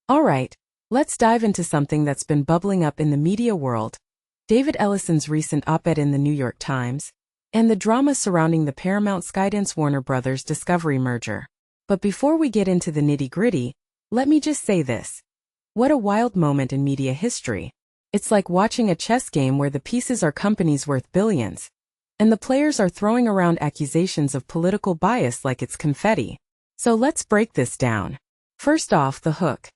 Alright, let's dive into something that's been bubbling up in the media world. David Ellison's recent op-ed in the New York Times, and the drama surrounding the Paramount-Skydance-Warner Brothers Discovery merger. But before we get into the nitty-gritty, let me just say this. What a wild moment in media history. It's like watching a chess game where the pieces are companies worth billions, and the players are throwing around accusations of political bias like it's confetti. So let's break this down. First off, the hook.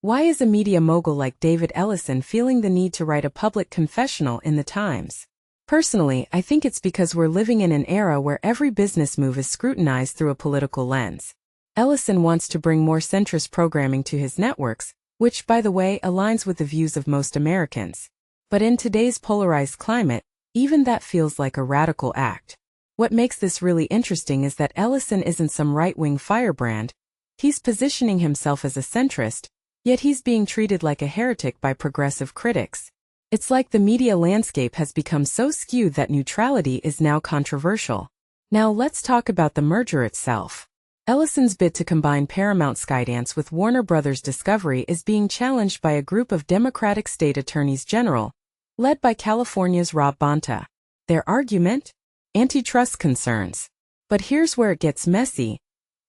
Why is a media mogul like David Ellison feeling the need to write a public confessional in the Times? Personally, I think it's because we're living in an era where every business move is scrutinized through a political lens. Ellison wants to bring more centrist programming to his networks, which, by the way, aligns with the views of most Americans. But in today's polarized climate, even that feels like a radical act. What makes this really interesting is that Ellison isn't some right-wing firebrand. He's positioning himself as a centrist, yet he's being treated like a heretic by progressive critics. It's like the media landscape has become so skewed that neutrality is now controversial. Now let's talk about the merger itself. Ellison's bid to combine Paramount-Skydance with Warner Brothers Discovery is being challenged by a group of Democratic state attorneys general, led by California's Rob Bonta. Their argument? Antitrust concerns. But here's where it gets messy.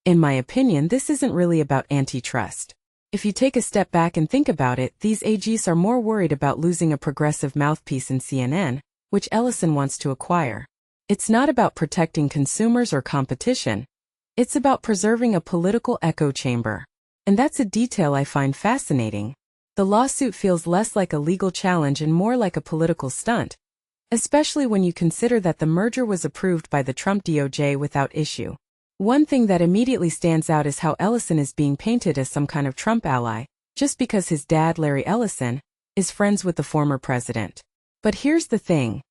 In my opinion, this isn't really about antitrust. If you take a step back and think about it, these AGs are more worried about losing a progressive mouthpiece in CNN, which Ellison wants to acquire. It's not about protecting consumers or competition. It's about preserving a political echo chamber. And that's a detail I find fascinating. The lawsuit feels less like a legal challenge and more like a political stunt, especially when you consider that the merger was approved by the Trump DOJ without issue. One thing that immediately stands out is how Ellison is being painted as some kind of Trump ally, just because his dad, Larry Ellison, is friends with the former president. But here's the thing.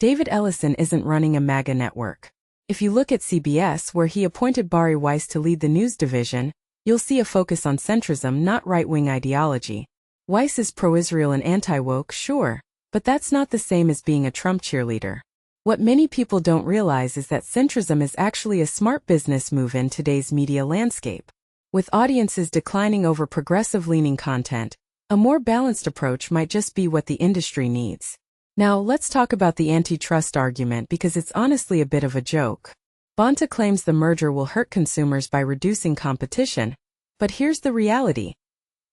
David Ellison isn't running a MAGA network. If you look at CBS, where he appointed Bari Weiss to lead the news division, you'll see a focus on centrism, not right-wing ideology. Weiss is pro-Israel and anti-woke, sure, but that's not the same as being a Trump cheerleader. What many people don't realize is that centrism is actually a smart business move in today's media landscape. With audiences declining over progressive-leaning content, a more balanced approach might just be what the industry needs. Now, let's talk about the antitrust argument because it's honestly a bit of a joke. Bonta claims the merger will hurt consumers by reducing competition, but here's the reality.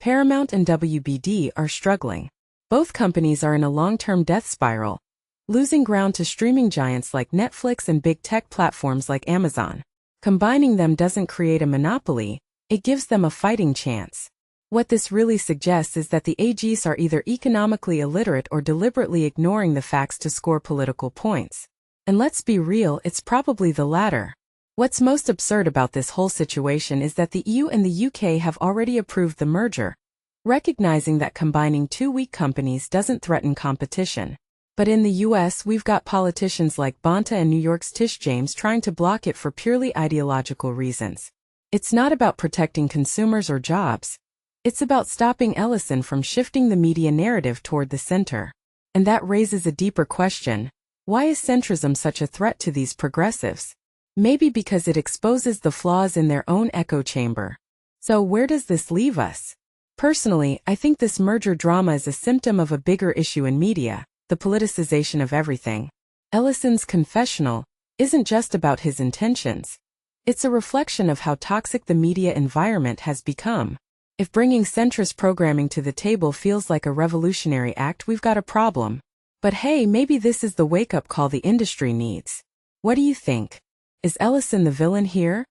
Paramount and WBD are struggling. Both companies are in a long-term death spiral, losing ground to streaming giants like Netflix and big tech platforms like Amazon. Combining them doesn't create a monopoly, it gives them a fighting chance. What this really suggests is that the AGs are either economically illiterate or deliberately ignoring the facts to score political points. And let's be real, it's probably the latter. What's most absurd about this whole situation is that the EU and the UK have already approved the merger, recognizing that combining two weak companies doesn't threaten competition. But in the US, we've got politicians like Bonta and New York's Tish James trying to block it for purely ideological reasons. It's not about protecting consumers or jobs. It's about stopping Ellison from shifting the media narrative toward the center. And that raises a deeper question. Why is centrism such a threat to these progressives? Maybe because it exposes the flaws in their own echo chamber. So where does this leave us? Personally, I think this merger drama is a symptom of a bigger issue in media. The politicization of everything. Ellison's confessional isn't just about his intentions. It's a reflection of how toxic the media environment has become. If bringing centrist programming to the table feels like a revolutionary act, we've got a problem. But hey, maybe this is the wake-up call the industry needs. What do you think? Is Ellison the villain here?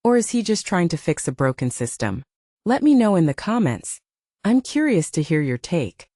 Or is he just trying to fix a broken system? Let me know in the comments. I'm curious to hear your take.